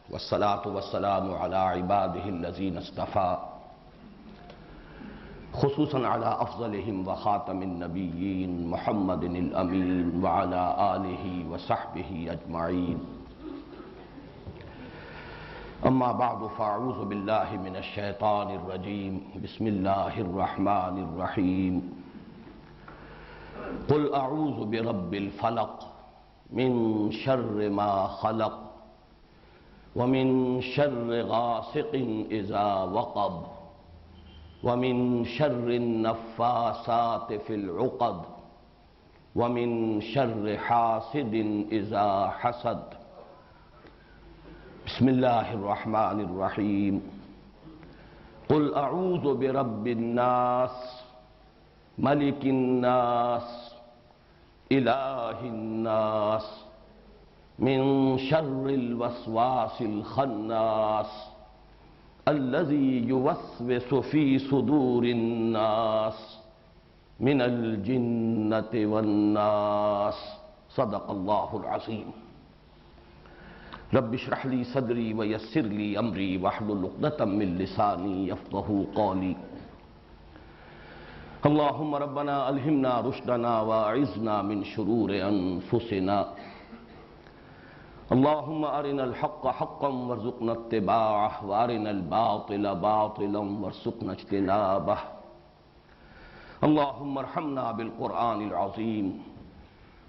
والصلاة والسلام على عباده الذين اصطفى خصوصا على أفضلهم وخاتم النبيين محمد الأمين وعلى آله وصحبه أجمعين. أما بعد فأعوذ بالله من الشيطان الرجيم. بسم الله الرحمن الرحيم. قل أعوذ برب الفلق من شر ما خلق ومن شر غاسق إذا وقب ومن شر النفاثات في العقد ومن شر حاسد إذا حسد. بسم الله الرحمن الرحيم. قل أعوذ برب الناس ملك الناس إله الناس من شر الوسواس الخناس الذي يوسوس في صدور الناس من الجنة والناس. صدق الله العظيم. رب اشرح لي صدري ويسر لي أمري واحلل عقدة من لساني يفقهوا قولي. اللهم ربنا ألهمنا رشدنا وأعذنا من شرور أنفسنا. اللهم أرنا الحق حقا وارزقنا اتباعه وأرنا الباطل باطلا وارزقنا اجتنابه. اللهم ارحمنا بالقرآن العظيم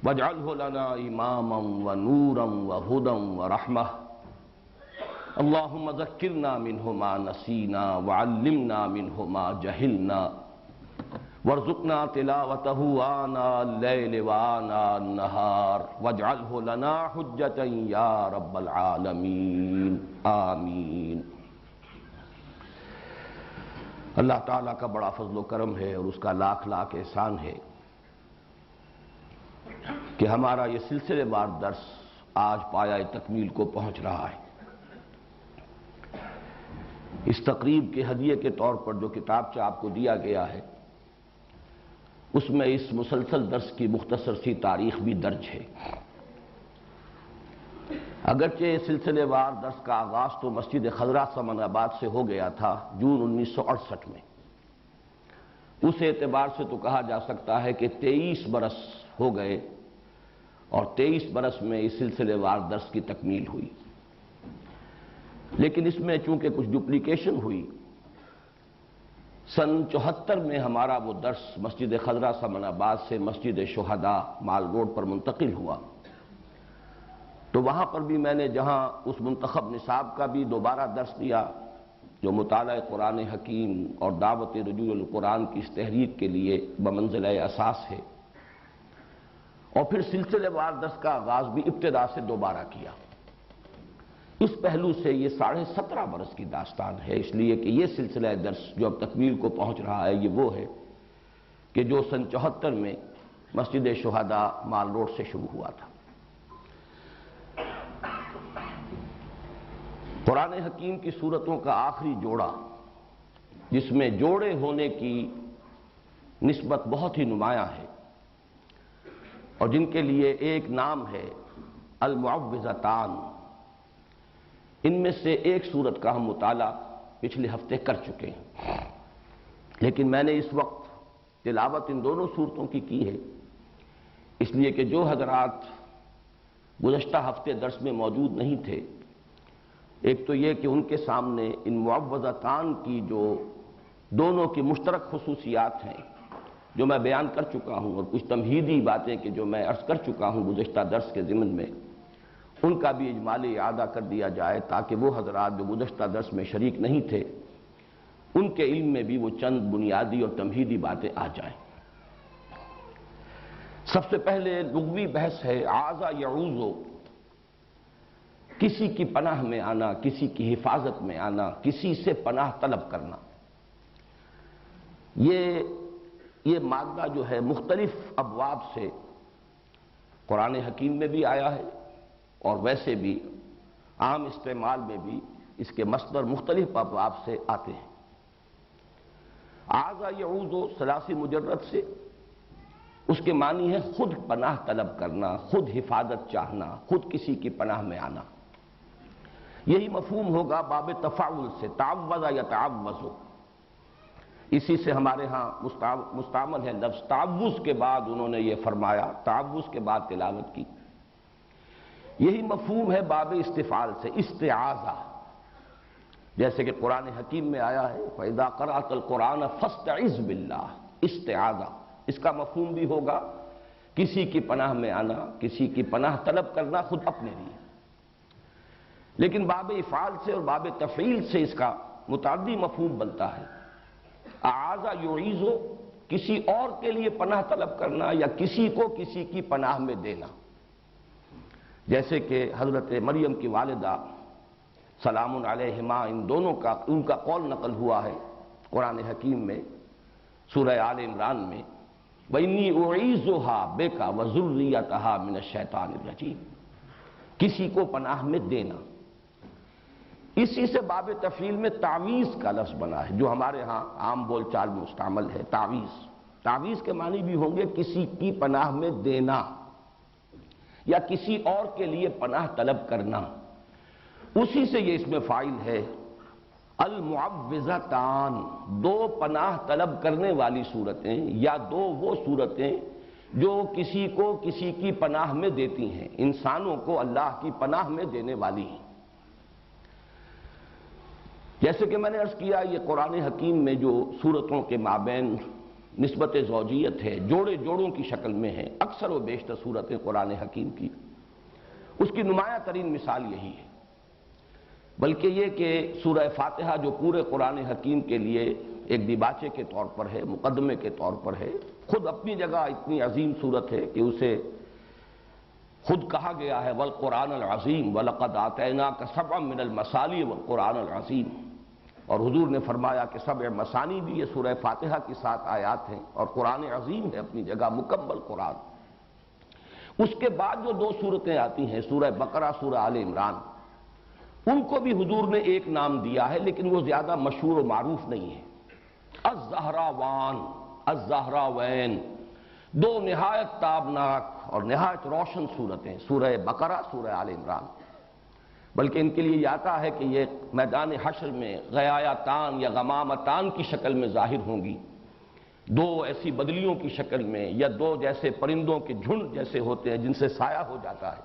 واجعله لنا إماما ونورا وهدى ورحمة. اللهم ذكرنا منه ما نسينا وعلمنا منه ما جهلنا وارزقنا تلاوته آناء الليل وآناء النهار واجعله لنا حجة يا رب العالمین آمین. اللہ تعالیٰ کا بڑا فضل و کرم ہے اور اس کا لاکھ لاکھ احسان ہے کہ ہمارا یہ سلسلے وار درس آج پایہ تکمیل کو پہنچ رہا ہے. اس تقریب کے ہدیے کے طور پر جو کتابچہ آپ کو دیا گیا ہے اس میں اس مسلسل درس کی مختصر سی تاریخ بھی درج ہے. اگرچہ سلسلے وار درس کا آغاز تو مسجد خضرہ سمن آباد سے ہو گیا تھا جون 1968 میں. اس اعتبار سے تو کہا جا سکتا ہے کہ 23 برس ہو گئے اور 23 برس میں اس سلسلے وار درس کی تکمیل ہوئی. لیکن اس میں چونکہ کچھ ڈپلیکیشن ہوئی، سن 74 میں ہمارا وہ درس مسجد خضرہ سمن آباد سے مسجد شہداء مال روڈ پر منتقل ہوا، تو وہاں پر بھی میں نے جہاں اس منتخب نصاب کا بھی دوبارہ درس دیا جو مطالعہ قرآن حکیم اور دعوت رجوع القرآن کی اس تحریک کے لیے بمنزلہ اساس ہے، اور پھر سلسلے وار درس کا آغاز بھی ابتدا سے دوبارہ کیا. اس پہلو سے یہ 17.5 برس کی داستان ہے، اس لیے کہ یہ سلسلہ درس جو اب تکمیل کو پہنچ رہا ہے یہ وہ ہے کہ جو سن 74 میں مسجد شہداء مال روڈ سے شروع ہوا تھا. قرآن حکیم کی سورتوں کا آخری جوڑا جس میں جوڑے ہونے کی نسبت بہت ہی نمایاں ہے اور جن کے لیے ایک نام ہے المعوذتان، ان میں سے ایک سورت کا ہم مطالعہ پچھلے ہفتے کر چکے ہیں. لیکن میں نے اس وقت تلاوت ان دونوں سورتوں کی ہے اس لیے کہ جو حضرات گزشتہ ہفتے درس میں موجود نہیں تھے، ایک تو یہ کہ ان کے سامنے ان معوذتان کی جو دونوں کی مشترک خصوصیات ہیں جو میں بیان کر چکا ہوں، اور کچھ تمہیدی باتیں کہ جو میں عرض کر چکا ہوں گزشتہ درس کے ضمن میں، ان کا بھی اجمالی اعادہ کر دیا جائے تاکہ وہ حضرات جو گزشتہ درس میں شریک نہیں تھے ان کے علم میں بھی وہ چند بنیادی اور تمہیدی باتیں آ جائیں. سب سے پہلے لغوی بحث ہے عاذ یعوذ، کسی کی پناہ میں آنا، کسی کی حفاظت میں آنا، کسی سے پناہ طلب کرنا. یہ مادہ جو ہے مختلف ابواب سے قرآن حکیم میں بھی آیا ہے اور ویسے بھی عام استعمال میں بھی اس کے مصدر مختلف ابواب سے آتے ہیں. عاذ یعوذ ثلاثی مجرد سے اس کے معنی ہے خود پناہ طلب کرنا، خود حفاظت چاہنا، خود کسی کی پناہ میں آنا. یہی مفہوم ہوگا باب تفاعل سے، تعوذ یا تعوذ، اسی سے ہمارے ہاں مستعمل ہے لفظ تعوذ کے بعد انہوں نے یہ فرمایا، تعوذ کے بعد تلاوت کی۔ یہی مفہوم ہے باب استفعال سے، استعاذہ، جیسے کہ قرآن حکیم میں آیا ہے فَإِذَا قَرَأْتَ الْقُرْآنَ فَاسْتَعِذْ بِاللَّهِ، استعاذہ، اس کا مفہوم بھی ہوگا کسی کی پناہ میں آنا، کسی کی پناہ طلب کرنا خود اپنے لیے۔ لیکن باب افعال سے اور باب تفعیل سے اس کا متعدی مفہوم بنتا ہے۔ اعاذ یعیذ، کسی اور کے لیے پناہ طلب کرنا یا کسی کو کسی کی پناہ میں دینا، جیسے کہ حضرت مریم کی والدہ سلام علیہما، ان دونوں کا ان کا قول نقل ہوا ہے قرآن حکیم میں سورہ آل عمران میں، وَإِنِّي أُعِيذُهَا بِكَ وَذُرِّيَّتَهَا مِنَ الشَّيْطَانِ الرَّجِيمِ، کسی کو پناہ میں دینا۔ اسی سے باب تفعیل میں تعویذ کا لفظ بنا ہے، جو ہمارے ہاں عام بول چال میں مستعمل ہے، تعویذ۔ تعویذ کے معنی بھی ہوں گے کسی کی پناہ میں دینا یا کسی اور کے لیے پناہ طلب کرنا۔ اسی سے یہ اس میں فاعل ہے المعوذتان، دو پناہ طلب کرنے والی صورتیں یا دو وہ صورتیں جو کسی کو کسی کی پناہ میں دیتی ہیں، انسانوں کو اللہ کی پناہ میں دینے والی ہیں۔ جیسے کہ میں نے عرض کیا، یہ قرآن حکیم میں جو صورتوں کے مابین نسبت زوجیت ہے، جوڑے جوڑوں کی شکل میں ہیں، اکثر و بیشتر صورتیں قرآن حکیم کی، اس کی نمایاں ترین مثال یہی ہے۔ بلکہ یہ کہ سورہ فاتحہ جو پورے قرآن حکیم کے لیے ایک دیباچے کے طور پر ہے، مقدمے کے طور پر ہے، خود اپنی جگہ اتنی عظیم صورت ہے کہ اسے خود کہا گیا ہے والقرآن العظیم وَلَقَدْ آتَيْنَاكَ سَبْعًا مِنَ الْمَثَانِي وَالقرآن العظیم، اور حضور نے فرمایا کہ سبع مثانی بھی یہ سورہ فاتحہ کی 7 آیات ہیں، اور قرآن عظیم ہے اپنی جگہ، مکمل قرآن۔ اس کے بعد جو 2 صورتیں آتی ہیں، سورہ بقرہ، سورہ آل عمران، ان کو بھی حضور نے ایک نام دیا ہے، لیکن وہ زیادہ مشہور و معروف نہیں ہے۔ الزہراوان، الزہراوین، 2 نہایت تابناک اور نہایت روشن صورتیں، سورہ بقرہ، سورہ آل عمران۔ بلکہ ان کے لیے یہ آتا ہے کہ یہ میدان حشر میں غیایتان یا غمامتان کی شکل میں ظاہر ہوں گی، 2 ایسی بدلیوں کی شکل میں، یا 2 جیسے پرندوں کے جھنڈ جیسے ہوتے ہیں جن سے سایہ ہو جاتا ہے،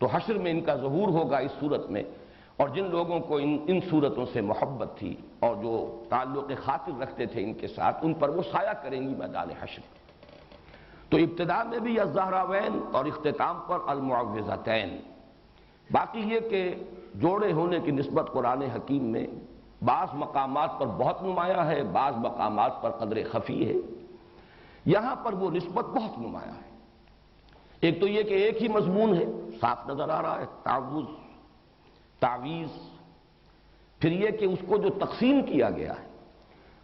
تو حشر میں ان کا ظہور ہوگا اس صورت میں۔ اور جن لوگوں کو ان صورتوں سے محبت تھی اور جو تعلق خاطر رکھتے تھے ان کے ساتھ، ان پر وہ سایہ کریں گی میدان حشر۔ تو ابتداء میں بھی الزہراوین اور اختتام پر المعوذتین۔ باقی یہ کہ جوڑے ہونے کی نسبت قرآن حکیم میں بعض مقامات پر بہت نمایاں ہے، بعض مقامات پر قدر خفی ہے، یہاں پر وہ نسبت بہت نمایاں ہے۔ ایک تو یہ کہ ایک ہی مضمون ہے، صاف نظر آ رہا ہے، تعوذ، تعویذ۔ پھر یہ کہ اس کو جو تقسیم کیا گیا ہے،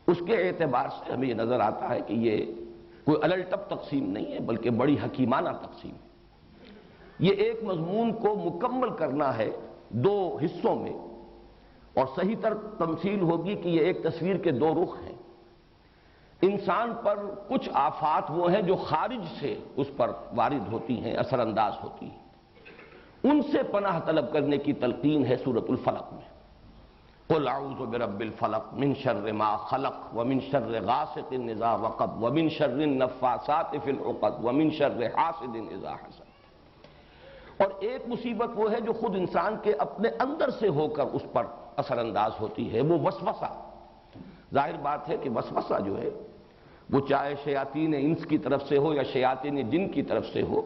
اس کے اعتبار سے ہمیں یہ نظر آتا ہے کہ یہ کوئی الٹپ تقسیم نہیں ہے، بلکہ بڑی حکیمانہ تقسیم ہے۔ یہ ایک مضمون کو مکمل کرنا ہے 2 حصوں میں، اور صحیح تر تمثیل ہوگی کہ یہ ایک تصویر کے 2 رخ ہیں۔ انسان پر کچھ آفات وہ ہیں جو خارج سے اس پر وارد ہوتی ہیں، اثر انداز ہوتی ہیں، ان سے پناہ طلب کرنے کی تلقین ہے سورۃ الفلق میں۔ قل اعوذ برب الفلق من شر ما خلق ومن شر غاسق اذا وقب ومن شر النفاثات فی العقد ومن شر حاسد اذا حسد۔ اور ایک مصیبت وہ ہے جو خود انسان کے اپنے اندر سے ہو کر اس پر اثر انداز ہوتی ہے، وہ وسوسہ۔ ظاہر بات ہے کہ وسوسہ جو ہے وہ چاہے شیاطین انس کی طرف سے ہو یا شیاطین جن کی طرف سے ہو،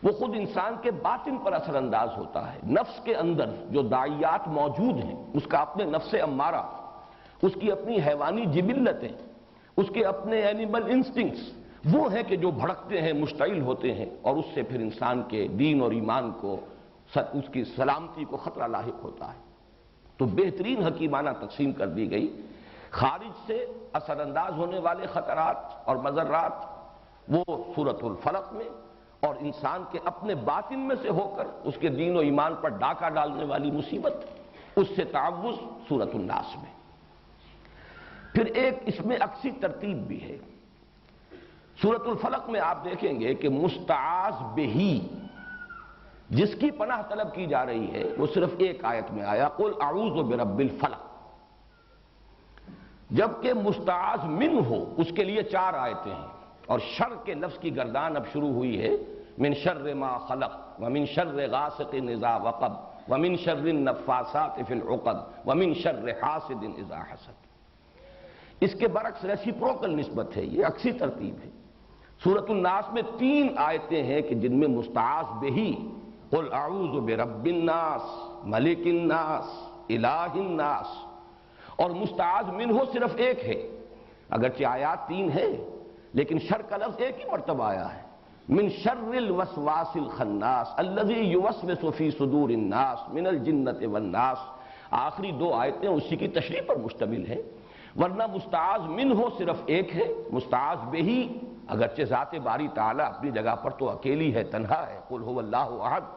وہ خود انسان کے باطن پر اثر انداز ہوتا ہے۔ نفس کے اندر جو داعیات موجود ہیں، اس کا اپنے نفس امارہ، اس کی اپنی حیوانی جبلتیں، اس کے اپنے اینیمل انسٹنکٹس، وہ ہیں کہ جو بھڑکتے ہیں، مشتعل ہوتے ہیں، اور اس سے پھر انسان کے دین اور ایمان کو، اس کی سلامتی کو خطرہ لاحق ہوتا ہے۔ تو بہترین حکیمانہ تقسیم کر دی گئی، خارج سے اثر انداز ہونے والے خطرات اور مضرات وہ سورۃ الفلق میں، اور انسان کے اپنے باطن میں سے ہو کر اس کے دین و ایمان پر ڈاکہ ڈالنے والی مصیبت، اس سے تعوذ سورۃ الناس میں۔ پھر ایک اس میں عکسی ترتیب بھی ہے۔ سورۃ الفلق میں آپ دیکھیں گے کہ مستعاذ بہی، جس کی پناہ طلب کی جا رہی ہے وہ صرف ایک آیت میں آیا، قل اعوذ برب الفلق، جبکہ مستعاذ من ہو اس کے لیے 4 آیتیں ہیں، اور شر کے لفظ کی گردان اب شروع ہوئی ہے، من شر ما خلق ومن شر غاسق اذا وقب ومن شر النفاثات فی العقد ومن شر حاسد اذا حسد۔ اس کے برعکس ریسیپروکل نسبت ہے، یہ عکسی ترتیب ہے۔ سورۃ الناس میں 3 آیتیں ہیں کہ جن میں مستعاذ بہی، قل اعوذ برب الناس ملک الناس الہ الناس، اور مستعاذ منہ صرف ایک ہے، اگرچہ آیات 3 ہے لیکن شر کا لفظ ایک ہی مرتبہ آیا ہے، من شر الوسواس الخناس الذی یوسوس فی صدور الناس من الجنۃ والناس۔ آخری 2 آیتیں اسی کی تشریح پر مشتمل ہیں، ورنہ مستعاذ منہ صرف ایک ہے، مستعاذ بہی اگرچہ ذات باری تعالیٰ اپنی جگہ پر تو اکیلی ہے، تنہا ہے، قل هو اللہ احد،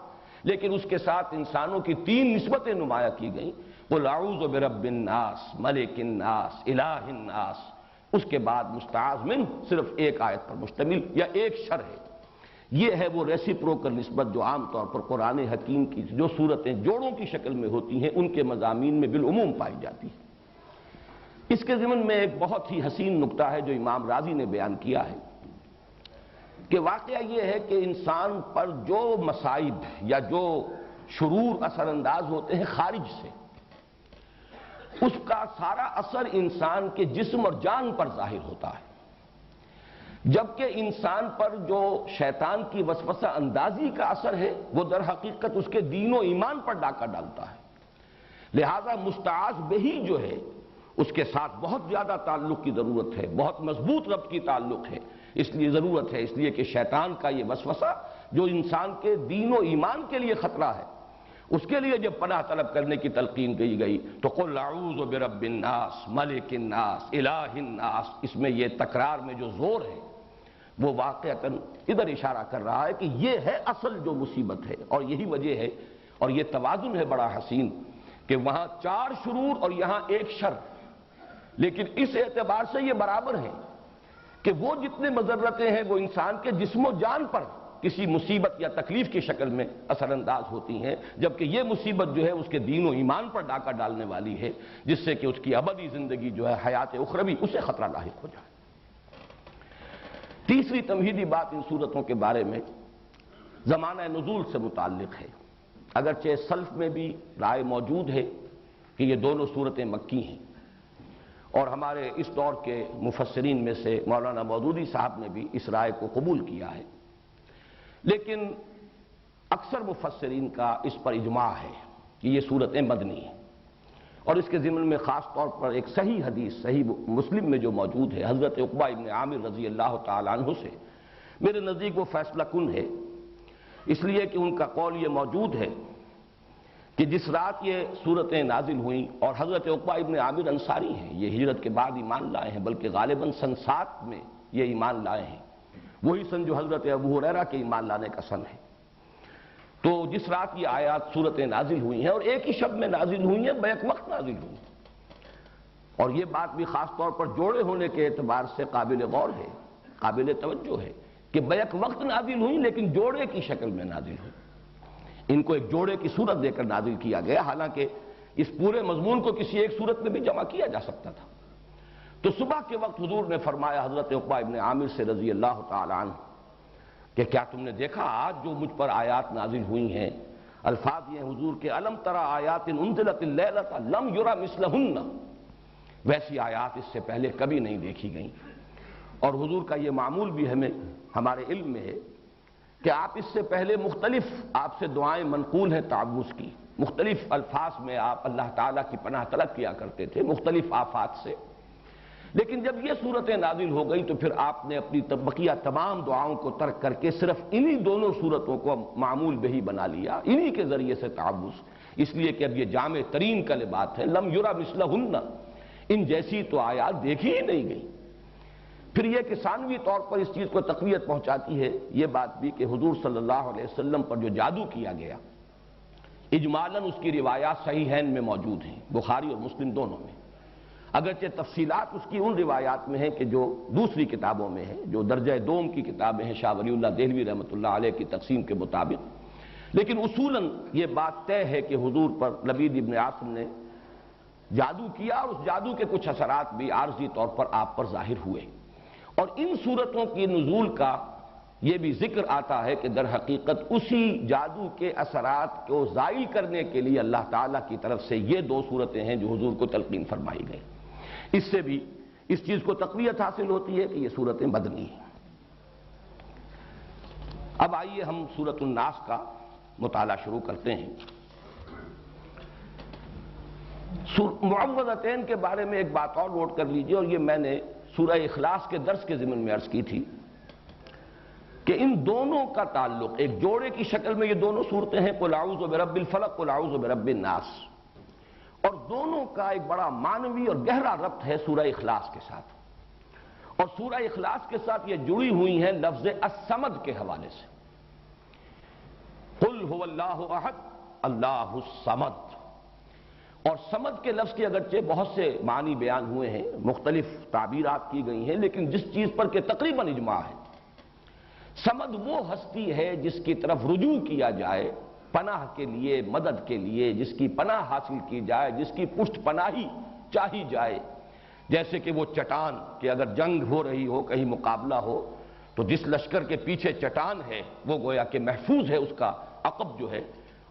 لیکن اس کے ساتھ انسانوں کی 3 نسبتیں نمایاں کی گئیں، قل اعوذ برب الناس ملک الناس الہ الناس، اس کے بعد مستعاذ منہ صرف ایک آیت پر مشتمل یا ایک شر ہے۔ یہ ہے وہ ریسیپروکل نسبت جو عام طور پر قرآن حکیم کی جو صورتیں جوڑوں کی شکل میں ہوتی ہیں ان کے مضامین میں بالعموم پائی جاتی ہے۔ اس کے ضمن میں ایک بہت ہی حسین نکتہ ہے جو امام راضی نے بیان کیا ہے کہ واقعہ یہ ہے کہ انسان پر جو مصائب یا جو شرور اثر انداز ہوتے ہیں خارج سے، اس کا سارا اثر انسان کے جسم اور جان پر ظاہر ہوتا ہے، جبکہ انسان پر جو شیطان کی وسوسہ اندازی کا اثر ہے وہ در حقیقت اس کے دین و ایمان پر ڈاکہ ڈالتا ہے۔ لہذا مستعاذ بہی جو ہے اس کے ساتھ بہت زیادہ تعلق کی ضرورت ہے، بہت مضبوط ربط کی تعلق ہے، اس لیے ضرورت ہے، اس لیے کہ شیطان کا یہ وسوسہ جو انسان کے دین و ایمان کے لیے خطرہ ہے، اس کے لیے جب پناہ طلب کرنے کی تلقین کی گئی تو قل اعوذ برب الناس ملک الناس الہ الناس، اس میں یہ تکرار میں جو زور ہے وہ واقعتاً ادھر اشارہ کر رہا ہے کہ یہ ہے اصل جو مصیبت ہے، اور یہی وجہ ہے، اور یہ توازن ہے بڑا حسین کہ وہاں 4 شرور اور یہاں ایک شر، لیکن اس اعتبار سے یہ برابر ہیں کہ وہ جتنے مضرتیں ہیں وہ انسان کے جسم و جان پر کسی مصیبت یا تکلیف کی شکل میں اثر انداز ہوتی ہیں، جبکہ یہ مصیبت جو ہے اس کے دین و ایمان پر ڈاکہ ڈالنے والی ہے، جس سے کہ اس کی ابدی زندگی جو ہے حیات اخروی اسے خطرہ لاحق ہو جائے۔ تیسری تمہیدی بات ان صورتوں کے بارے میں زمانہ نزول سے متعلق ہے، اگرچہ سلف میں بھی رائے موجود ہے کہ یہ دونوں صورتیں مکی ہیں، اور ہمارے اس دور کے مفسرین میں سے مولانا مودودی صاحب نے بھی اس رائے کو قبول کیا ہے، لیکن اکثر مفسرین کا اس پر اجماع ہے کہ یہ صورتیں مدنی ہیں، اور اس کے ضمن میں خاص طور پر ایک صحیح حدیث صحیح مسلم میں جو موجود ہے حضرت عقبہ ابن عامر رضی اللہ تعالیٰ عنہ سے، میرے نزدیک وہ فیصلہ کن ہے، اس لیے کہ ان کا قول یہ موجود ہے کہ جس رات یہ صورتیں نازل ہوئیں، اور حضرت عقبہ ابن عامر انصاری ہیں، یہ ہجرت کے بعد ایمان لائے ہیں، بلکہ غالباً سن 7 میں یہ ایمان لائے ہیں، وہی سن جو حضرت ابو ہریرہ کے ایمان لانے کا سن ہے۔ تو جس رات یہ آیات صورتیں نازل ہوئی ہیں اور ایک ہی شب میں نازل ہوئی ہیں، بیک وقت نازل ہوئی ہیں، اور یہ بات بھی خاص طور پر جوڑے ہونے کے اعتبار سے قابل غور ہے، قابل توجہ ہے کہ بیک وقت نازل ہوئی لیکن جوڑے کی شکل میں نازل ہوئی، ان کو ایک جوڑے کی صورت دے کر نازل کیا گیا، حالانکہ اس پورے مضمون کو کسی ایک صورت میں بھی جمع کیا جا سکتا تھا۔ تو صبح کے وقت حضور نے فرمایا حضرت عقبہ ابن عامر سے رضی اللہ تعالیٰ عنہ کہ کیا تم نے دیکھا آج جو مجھ پر آیات نازل ہوئی ہیں، الفاظ یہ ہیں حضور کے الم تری آیات انزلت اللیلۃ لم یری مثلہن، ویسی آیات اس سے پہلے کبھی نہیں دیکھی گئیں، اور حضور کا یہ معمول بھی ہمارے علم میں ہے کہ آپ اس سے پہلے مختلف آپ سے دعائیں منقول ہیں تعوذ کی، مختلف الفاظ میں آپ اللہ تعالیٰ کی پناہ طلب کیا کرتے تھے مختلف آفات سے، لیکن جب یہ صورتیں نازل ہو گئی تو پھر آپ نے اپنی بقیہ تمام دعاؤں کو ترک کر کے صرف انہی دونوں صورتوں کو معمول بہی بنا لیا، انہی کے ذریعے سے تعوذ، اس لیے کہ اب یہ جامع ترین کلمات ہیں، لم یری مثلہن، ان جیسی تو آیات دیکھی ہی نہیں گئی۔ پھر یہ کہ ثانوی طور پر اس چیز کو تقویت پہنچاتی ہے یہ بات بھی کہ حضور صلی اللہ علیہ وسلم پر جو جادو کیا گیا، اجمالاً اس کی روایات صحیحین میں موجود ہیں، بخاری اور مسلم دونوں میں، اگرچہ تفصیلات اس کی ان روایات میں ہیں کہ جو دوسری کتابوں میں ہیں، جو درجہ دوم کی کتابیں ہیں شاہ ولی اللہ دہلوی رحمۃ اللہ علیہ کی تقسیم کے مطابق، لیکن اصولاً یہ بات طے ہے کہ حضور پر لبید ابن عاصم نے جادو کیا اور اس جادو کے کچھ اثرات بھی عارضی طور پر آپ پر ظاہر ہوئے، اور ان صورتوں کی نزول کا یہ بھی ذکر آتا ہے کہ در حقیقت اسی جادو کے اثرات کو زائل کرنے کے لیے اللہ تعالیٰ کی طرف سے یہ دو صورتیں ہیں جو حضور کو تلقین فرمائی گئی۔ اس سے بھی اس چیز کو تقویت حاصل ہوتی ہے کہ یہ صورتیں مدنی ہیں۔ اب آئیے ہم سورۃ الناس کا مطالعہ شروع کرتے ہیں۔ معوذتین کے بارے میں ایک بات اور نوٹ کر لیجئے، اور یہ میں نے سورہ اخلاص کے درس کے ضمن میں عرض کی تھی کہ ان دونوں کا تعلق ایک جوڑے کی شکل میں یہ دونوں صورتیں ہیں، قل اعوذ برب الفلق قل اعوذ برب الناس، اور دونوں کا ایک بڑا معنوی اور گہرا ربط ہے سورہ اخلاص کے ساتھ، اور سورہ اخلاص کے ساتھ یہ جڑی ہوئی ہیں لفظ الصمد کے حوالے سے۔ قل هو اللہ احد اللہ الصمد، اور صمد کے لفظ کے اگرچہ بہت سے معنی بیان ہوئے ہیں، مختلف تعبیرات کی گئی ہیں، لیکن جس چیز پر کہ تقریباً اجماع ہے، صمد وہ ہستی ہے جس کی طرف رجوع کیا جائے پناہ کے لیے، مدد کے لیے، جس کی پناہ حاصل کی جائے، جس کی پشت پناہی چاہی جائے، جیسے کہ وہ چٹان کہ اگر جنگ ہو رہی ہو، کہیں مقابلہ ہو، تو جس لشکر کے پیچھے چٹان ہے وہ گویا کہ محفوظ ہے، اس کا عقب جو ہے،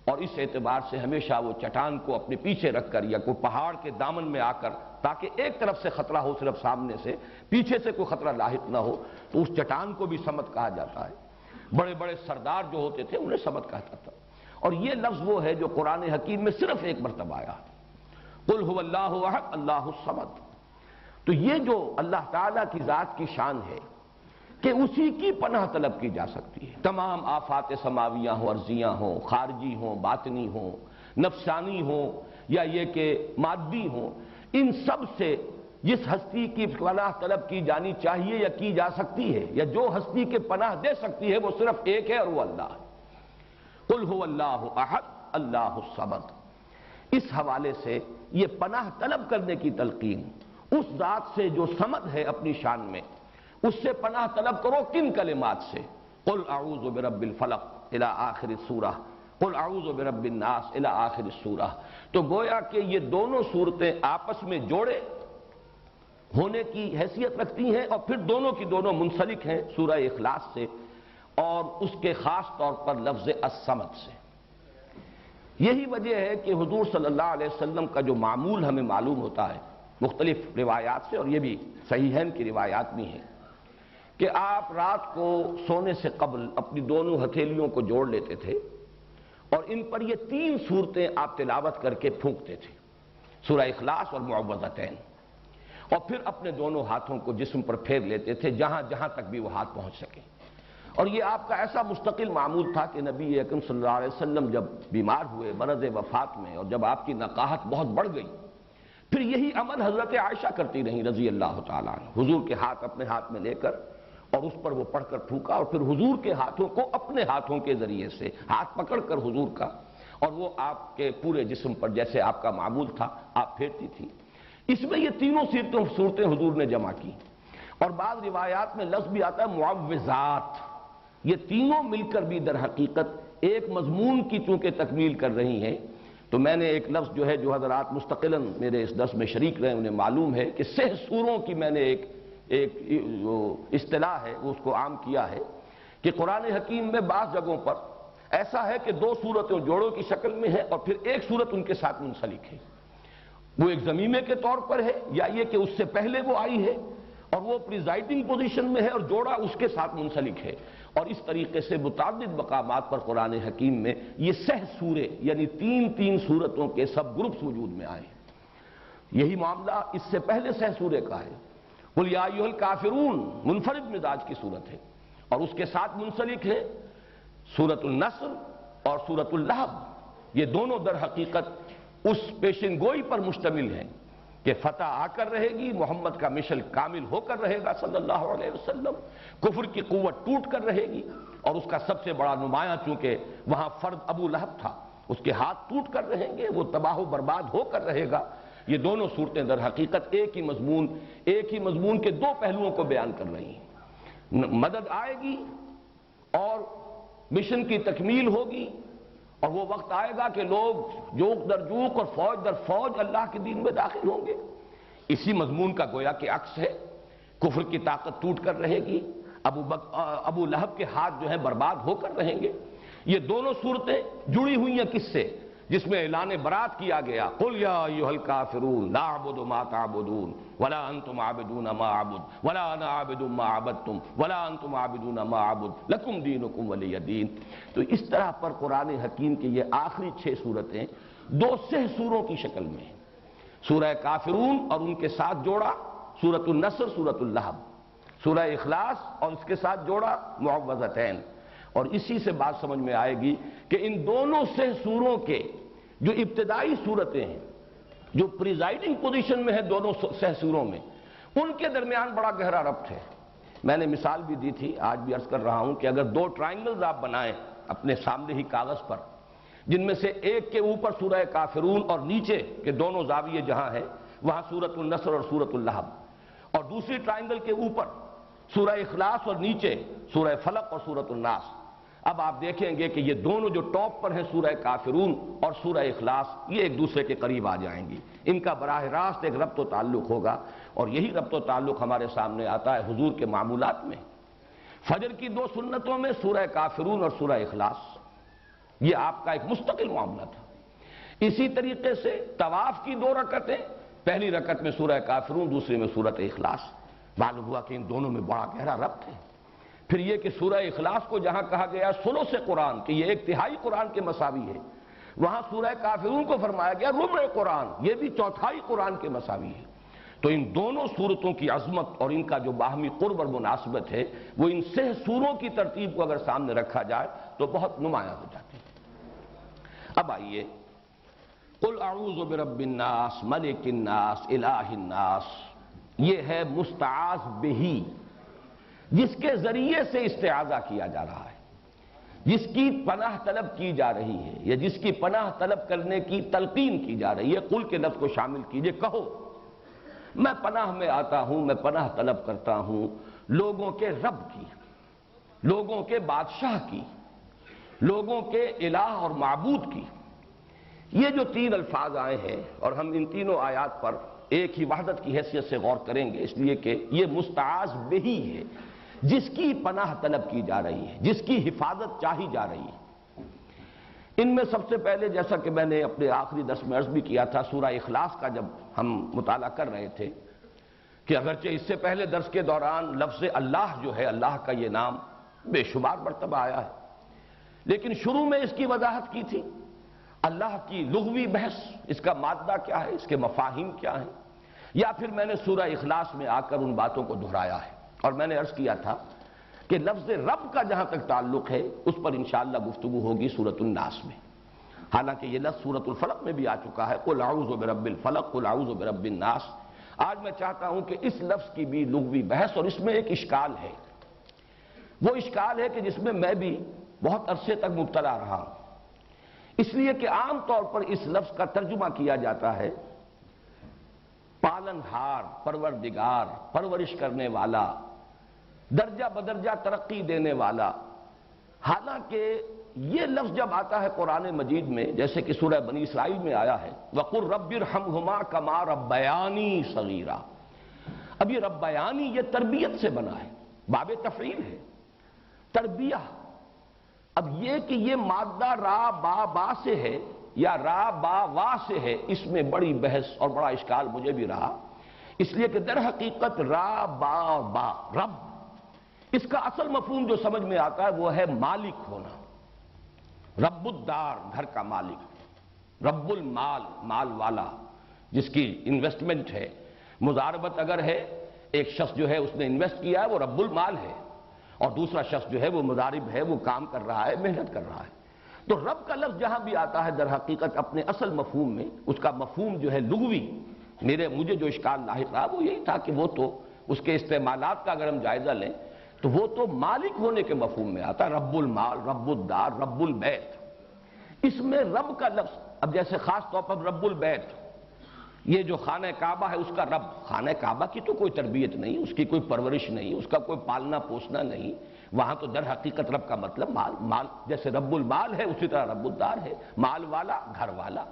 اور اس اعتبار سے ہمیشہ وہ چٹان کو اپنے پیچھے رکھ کر یا کوئی پہاڑ کے دامن میں آ کر، تاکہ ایک طرف سے خطرہ ہو صرف سامنے سے، پیچھے سے کوئی خطرہ لاحق نہ ہو، تو اس چٹان کو بھی صمد کہا جاتا ہے۔ بڑے بڑے سردار جو ہوتے تھے انہیں صمد کہتا تھا، اور یہ لفظ وہ ہے جو قرآن حکیم میں صرف ایک مرتبہ آیا، قل هو اللہ احد اللہ الصمد۔ تو یہ جو اللہ تعالیٰ کی ذات کی شان ہے کہ اسی کی پناہ طلب کی جا سکتی ہے، تمام آفات سماویہ ہوں، ارضیاں ہوں، خارجی ہوں، باطنی ہوں، نفسانی ہوں، یا یہ کہ مادی ہوں، ان سب سے جس ہستی کی پناہ طلب کی جانی چاہیے یا کی جا سکتی ہے، یا جو ہستی کے پناہ دے سکتی ہے، وہ صرف ایک ہے اور وہ اللہ ہے۔ قل هو اللہ احد اللہ الصمد۔ اس حوالے سے یہ پناہ طلب کرنے کی تلقین اس ذات سے جو صمد ہے اپنی شان میں، اس سے پناہ طلب کرو کن کلمات سے؟ قل اعوذ برب الفلق الى آخر السورہ، قل اعوذ برب الناس الى آخر السورہ۔ تو گویا کہ یہ دونوں صورتیں آپس میں جوڑے ہونے کی حیثیت رکھتی ہیں، اور پھر دونوں کی دونوں منسلک ہیں سورہ اخلاص سے، اور اس کے خاص طور پر لفظ الصمد سے۔ یہی وجہ ہے کہ حضور صلی اللہ علیہ وسلم کا جو معمول ہمیں معلوم ہوتا ہے مختلف روایات سے، اور یہ بھی صحیحین کی روایات بھی ہیں، کہ آپ رات کو سونے سے قبل اپنی دونوں ہتھیلیوں کو جوڑ لیتے تھے، اور ان پر یہ تین صورتیں آپ تلاوت کر کے پھونکتے تھے، سورہ اخلاص اور معوذتین، اور پھر اپنے دونوں ہاتھوں کو جسم پر پھیر لیتے تھے جہاں جہاں تک بھی وہ ہاتھ پہنچ سکے۔ اور یہ آپ کا ایسا مستقل معمول تھا کہ نبی اکرم صلی اللہ علیہ وسلم جب بیمار ہوئے مرض وفات میں، اور جب آپ کی نقاہت بہت بڑھ گئی، پھر یہی عمل حضرت عائشہ کرتی رہیں رضی اللہ تعالیٰ عنہ، حضور کے ہاتھ اپنے ہاتھ میں لے کر اور اس پر وہ پڑھ کر پھونکا، اور پھر حضور کے ہاتھوں کو اپنے ہاتھوں کے ذریعے سے ہاتھ پکڑ کر حضور کا، اور وہ آپ کے پورے جسم پر جیسے آپ کا معمول تھا آپ پھیرتی تھی۔ اس میں یہ تینوں صورتیں حضور نے جمع کی، اور بعض روایات میں لفظ بھی آتا ہے معوذات۔ یہ تینوں مل کر بھی در حقیقت ایک مضمون کی چونکہ تکمیل کر رہی ہیں، تو میں نے ایک لفظ جو ہے جو حضرات مستقلاً میرے اس درس میں شریک رہے انہیں معلوم ہے کہ 6 سوروں کی میں نے ایک اصطلاح ہے اس کو عام کیا ہے، کہ قرآن حکیم میں بعض جگہوں پر ایسا ہے کہ 2 صورتیں جوڑوں کی شکل میں ہے اور پھر ایک صورت ان کے ساتھ منسلک ہے، وہ ایک ضمیمے کے طور پر ہے، یا یہ کہ اس سے پہلے وہ آئی ہے اور وہ پریزائڈنگ پوزیشن میں ہے اور جوڑا اس کے ساتھ منسلک ہے، اور اس طریقے سے متعدد مقامات پر قرآن حکیم میں یہ 6 سورے یعنی 3 صورتوں کے سب گروپس وجود میں آئے۔ یہی معاملہ اس سے پہلے 6 سورے کا ہے، قل یا ایھا الکافرون منفرد مزاج کی صورت ہے، اور اس کے ساتھ منسلک ہے سورۃ النصر اور سورۃ اللہب۔ یہ دونوں در حقیقت اس پیشن گوئی پر مشتمل ہیں کہ فتح آ کر رہے گی، محمد کا مشن کامل ہو کر رہے گا صلی اللہ علیہ وسلم، کفر کی قوت ٹوٹ کر رہے گی، اور اس کا سب سے بڑا نمایاں چونکہ وہاں فرد ابو لہب تھا، اس کے ہاتھ ٹوٹ کر رہیں گے، وہ تباہ و برباد ہو کر رہے گا۔ یہ دونوں صورتیں در حقیقت ایک ہی مضمون کے 2 پہلوؤں کو بیان کر رہی ہیں۔ مدد آئے گی اور مشن کی تکمیل ہوگی، اور وہ وقت آئے گا کہ لوگ جوک در جوک اور فوج در فوج اللہ کے دین میں داخل ہوں گے۔ اسی مضمون کا گویا کہ عکس ہے، کفر کی طاقت ٹوٹ کر رہے گی، ابو لہب کے ہاتھ جو ہیں برباد ہو کر رہیں گے۔ یہ دونوں صورتیں جڑی ہوئی ہیں کس سے؟ جس میں اعلان برات کیا گیا، قل یا ایھا الکافرون لا اعبد ما تعبدون ولا انتم عابدون ما اعبد ولا انا عابد ما عبدتم ولا انتم عابدون ما اعبد لکم دینکم ولی دین۔ تو اس طرح پر قرآن حکیم کی یہ آخری 6 صورتیں 2 سہ سوروں کی شکل میں ہیں۔ سورہ کافرون اور ان کے ساتھ جوڑا سورۃ النصر، سورۃ اللہب، سورہ اخلاص اور اس کے ساتھ جوڑا معوذتین۔ اور اسی سے بات سمجھ میں آئے گی کہ ان دونوں سہ سوروں کے جو ابتدائی صورتیں ہیں، جو پریزائڈنگ پوزیشن میں ہیں دونوں سہ سوروں میں، ان کے درمیان بڑا گہرا ربط ہے۔ میں نے مثال بھی دی تھی، آج بھی عرض کر رہا ہوں کہ اگر 2 ٹرائنگلز آپ بنائیں اپنے سامنے ہی کاغذ پر، جن میں سے ایک کے اوپر سورہ کافرون اور نیچے کے دونوں زاویے جہاں ہیں وہاں سورۃ النصر اور سورۃ اللہب، اور دوسری ٹرائنگل کے اوپر سورہ اخلاص اور نیچے سورہ فلق اور سورۃ الناس، اب آپ دیکھیں گے کہ یہ دونوں جو ٹاپ پر ہیں سورہ کافرون اور سورہ اخلاص، یہ ایک دوسرے کے قریب آ جائیں گی، ان کا براہ راست ایک ربط و تعلق ہوگا۔ اور یہی ربط و تعلق ہمارے سامنے آتا ہے حضور کے معمولات میں۔ فجر کی 2 سنتوں میں سورہ کافرون اور سورہ اخلاص، یہ آپ کا ایک مستقل معاملہ تھا۔ اسی طریقے سے طواف کی 2 رکعتیں، پہلی رکعت میں سورہ کافرون، دوسری میں سورۃ اخلاص، معلوم ہوا کہ ان دونوں میں بڑا گہرا ربط ہے۔ پھر یہ کہ سورہ اخلاص کو جہاں کہا گیا ثلث قرآن کہ یہ 1/3 قرآن کے مساوی ہے، وہاں سورہ کافرون کو فرمایا گیا ربع قرآن، یہ بھی 1/4 قرآن کے مساوی ہے۔ تو ان دونوں صورتوں کی عظمت اور ان کا جو باہمی قرب اور مناسبت ہے وہ ان 6 سوروں کی ترتیب کو اگر سامنے رکھا جائے تو بہت نمایاں ہو جاتی ہے۔ اب آئیے، قل اعوذ برب الناس ملک الناس الہ الناس، یہ ہے مستعاذ بہی، جس کے ذریعے سے استعاذہ کیا جا رہا ہے، جس کی پناہ طلب کی جا رہی ہے، یا جس کی پناہ طلب کرنے کی تلقین کی جا رہی ہے۔ قل کے لفظ کو شامل کیجئے، کہو میں پناہ میں آتا ہوں، میں پناہ طلب کرتا ہوں لوگوں کے رب کی، لوگوں کے بادشاہ کی، لوگوں کے الہ اور معبود کی۔ یہ جو 3 الفاظ آئے ہیں اور ہم ان تینوں آیات پر ایک ہی وحدت کی حیثیت سے غور کریں گے، اس لیے کہ یہ مستعاذ بہی ہے، جس کی پناہ طلب کی جا رہی ہے، جس کی حفاظت چاہی جا رہی ہے۔ ان میں سب سے پہلے، جیسا کہ میں نے اپنے آخری درس میں عرض بھی کیا تھا، سورہ اخلاص کا جب ہم مطالعہ کر رہے تھے کہ اگرچہ اس سے پہلے درس کے دوران لفظ اللہ جو ہے، اللہ کا یہ نام بے شمار مرتبہ آیا ہے، لیکن شروع میں اس کی وضاحت کی تھی، اللہ کی لغوی بحث، اس کا مادہ کیا ہے، اس کے مفاہیم کیا ہیں، یا پھر میں نے سورہ اخلاص میں آ کر ان باتوں کو دہرایا ہے۔ اور میں نے عرض کیا تھا کہ لفظ رب کا جہاں تک تعلق ہے اس پر انشاءاللہ گفتگو ہوگی سورۃ الناس میں، حالانکہ یہ لفظ سورۃ الفلق میں بھی آ چکا ہے، قل اعوذ برب الفلق قل اعوذ برب الناس۔ آج میں چاہتا ہوں کہ اس لفظ کی بھی لغوی بحث، اور اس میں ایک اشکال ہے، وہ اشکال ہے کہ جس میں میں بھی بہت عرصے تک مبتلا رہا ہوں، اس لیے کہ عام طور پر اس لفظ کا ترجمہ کیا جاتا ہے پالن ہار، پروردگار، پرورش کرنے والا، درجہ بدرجہ ترقی دینے والا۔ حالانکہ یہ لفظ جب آتا ہے قرآن مجید میں، جیسے کہ سورہ بنی اسرائیل میں آیا ہے وَقُلْ رَبِّ ارْحَمْهُمَا كَمَا رَبَّيَانِي صَغِيرًا، اب یہ ربیانی یہ تربیت سے بنا ہے، باب تفعیل ہے، تربیہ۔ اب یہ کہ یہ مادہ را با با سے ہے یا را با وا سے ہے، اس میں بڑی بحث اور بڑا اشکال مجھے بھی رہا، اس لیے کہ در حقیقت را با با رب، اس کا اصل مفہوم جو سمجھ میں آتا ہے وہ ہے مالک ہونا، رب الدار، گھر کا مالک، رب المال، مال والا، جس کی انویسٹمنٹ ہے، مضاربت اگر ہے، ایک شخص جو ہے اس نے انویسٹ کیا ہے وہ رب المال ہے، اور دوسرا شخص جو ہے وہ مضارب ہے، وہ کام کر رہا ہے، محنت کر رہا ہے۔ تو رب کا لفظ جہاں بھی آتا ہے در حقیقت اپنے اصل مفہوم میں، اس کا مفہوم جو ہے لغوی، مجھے جو اشکال لاحق رہا وہ یہی تھا کہ وہ تو اس کے استعمالات کا اگر ہم جائزہ لیں تو وہ تو مالک ہونے کے مفہوم میں آتا ہے، رب المال، رب الدار، رب البیت۔ اس میں رب کا لفظ، اب جیسے خاص طور پر رب البیت، یہ جو خانہ کعبہ ہے اس کا رب، خانہ کعبہ کی تو کوئی تربیت نہیں، اس کی کوئی پرورش نہیں، اس کا کوئی پالنا پوسنا نہیں، وہاں تو در حقیقت رب کا مطلب مال جیسے رب المال ہے اسی طرح رب الدار ہے، مال والا، گھر والا،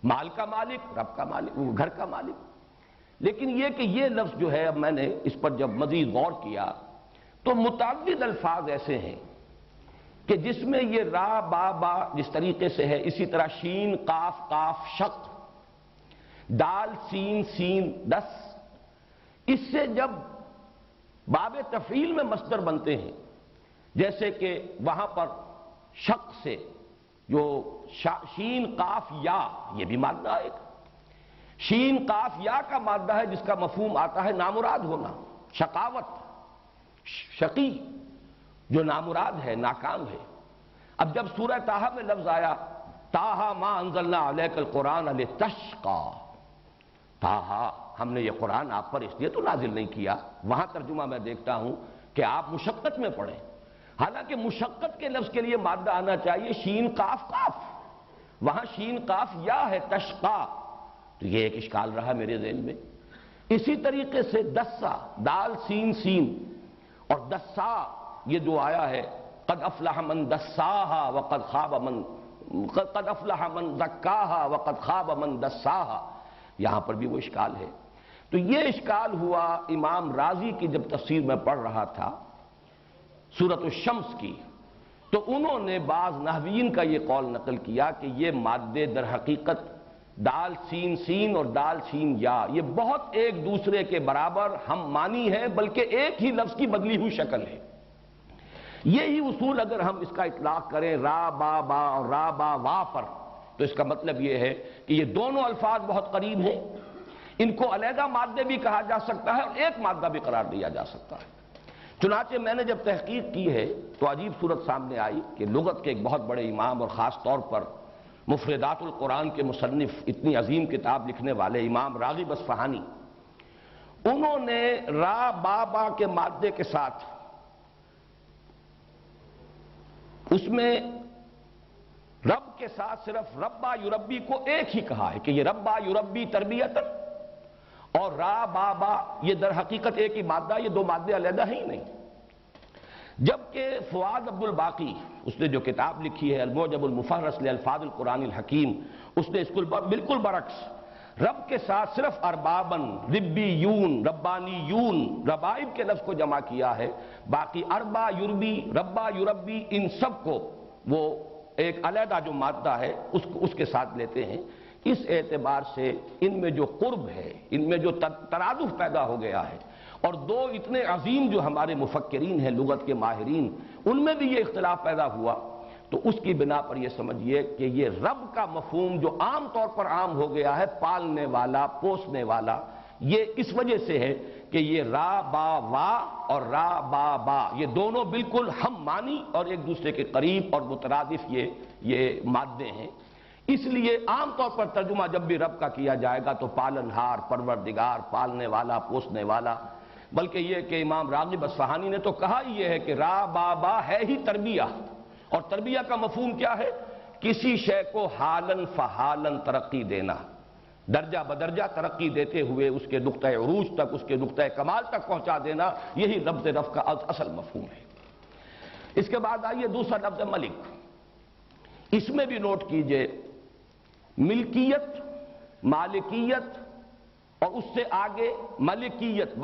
مال کا مالک، رب کا مالک، گھر کا مالک۔ لیکن یہ کہ یہ لفظ جو ہے، اب میں نے اس پر جب مزید غور کیا تو متعدد الفاظ ایسے ہیں کہ جس میں یہ را با با جس طریقے سے ہے، اسی طرح شین قاف قاف شق، دال سین سین دس، اس سے جب باب تفعیل میں مصدر بنتے ہیں، جیسے کہ وہاں پر شق سے جو شین قاف یا، یہ بھی مادہ ہے، شین قاف یا کا مادہ ہے جس کا مفہوم آتا ہے نامراد ہونا، شقاوت، شقی جو نامراد ہے، ناکام ہے۔ اب جب سورہ طٰہٰ میں لفظ آیا طٰہٰ ما انزلنا علیک القرآن لتشقی، طٰہٰ ہم نے یہ قرآن آپ پر اس لیے تو نازل نہیں کیا، وہاں ترجمہ میں دیکھتا ہوں کہ آپ مشقت میں پڑھیں، حالانکہ مشقت کے لفظ کے لیے مادہ آنا چاہیے شین قاف قاف، وہاں شین قاف یا ہے تشقا، تو یہ ایک اشکال رہا میرے ذہن میں۔ اسی طریقے سے دسا، دال سین سین، اور دسا یہ جو آیا ہے قد افلح من دساہا وقد خاب من، قد افلح من زکاہا وقد خاب من دساہا، یہاں پر بھی وہ اشکال ہے۔ تو یہ اشکال ہوا امام رازی کی جب تفسیر میں پڑھ رہا تھا سورۃ الشمس کی، تو انہوں نے بعض نحویین کا یہ قول نقل کیا کہ یہ مادے در حقیقت دال سین سین اور دال سین یا، یہ بہت ایک دوسرے کے برابر ہم معنی ہے، بلکہ ایک ہی لفظ کی بدلی ہوئی شکل ہے۔ یہی اصول اگر ہم اس کا اطلاق کریں را با با اور را با وا پر، تو اس کا مطلب یہ ہے کہ یہ دونوں الفاظ بہت قریب ہیں، ان کو علیحدہ مادے بھی کہا جا سکتا ہے اور ایک مادہ بھی قرار دیا جا سکتا ہے۔ چنانچہ میں نے جب تحقیق کی ہے تو عجیب صورت سامنے آئی کہ لغت کے ایک بہت بڑے امام اور خاص طور پر مفردات القرآن کے مصنف، اتنی عظیم کتاب لکھنے والے امام راغب اصفہانی، انہوں نے را با با کے مادے کے ساتھ اس میں رب کے ساتھ صرف ربا یربی کو ایک ہی کہا ہے کہ یہ ربا یربی تربیتاً، اور را با با یہ در حقیقت ایک ہی مادہ، یہ دو مادے علیحدہ ہیں ہی نہیں۔ جبکہ فؤاد عبد الباقی، اس نے جو کتاب لکھی ہے المعجم المفہرس لالفاظ القرآن الحکیم، اس نے اس کو بالکل برعکس رب کے ساتھ صرف اربابن، ربیون، ربانیون، ربائب کے لفظ کو جمع کیا ہے، باقی اربا یربی، ربا یربی، ان سب کو وہ ایک علیحدہ جو مادہ ہے اس کے ساتھ لیتے ہیں۔ اس اعتبار سے ان میں جو قرب ہے، ان میں جو ترادف پیدا ہو گیا ہے، اور دو اتنے عظیم جو ہمارے مفکرین ہیں لغت کے ماہرین، ان میں بھی یہ اختلاف پیدا ہوا، تو اس کی بنا پر یہ سمجھیے کہ یہ رب کا مفہوم جو عام طور پر عام ہو گیا ہے، پالنے والا، پوسنے والا، یہ اس وجہ سے ہے کہ یہ را با وا اور را با با یہ دونوں بالکل ہم معنی اور ایک دوسرے کے قریب اور مترادف یہ مادے ہیں۔ اس لیے عام طور پر ترجمہ جب بھی رب کا کیا جائے گا تو پالن ہار، پروردگار، پالنے والا، پوسنے والا، بلکہ یہ کہ امام راغب اصفہانی نے تو کہا ہی یہ ہے کہ را با با ہے ہی تربیہ، اور تربیہ کا مفہوم کیا ہے؟ کسی شے کو حالن فحالن ترقی دینا، درجہ بدرجہ ترقی دیتے ہوئے اس کے نقطہ عروج تک، اس کے نقطہ کمال تک پہنچا دینا، یہی لفظ رف کا اصل مفہوم ہے۔ اس کے بعد آئیے دوسرا لفظ ملک، اس میں بھی نوٹ کیجئے ملکیت، مالکیت، اور اس سے آگے ملکیت،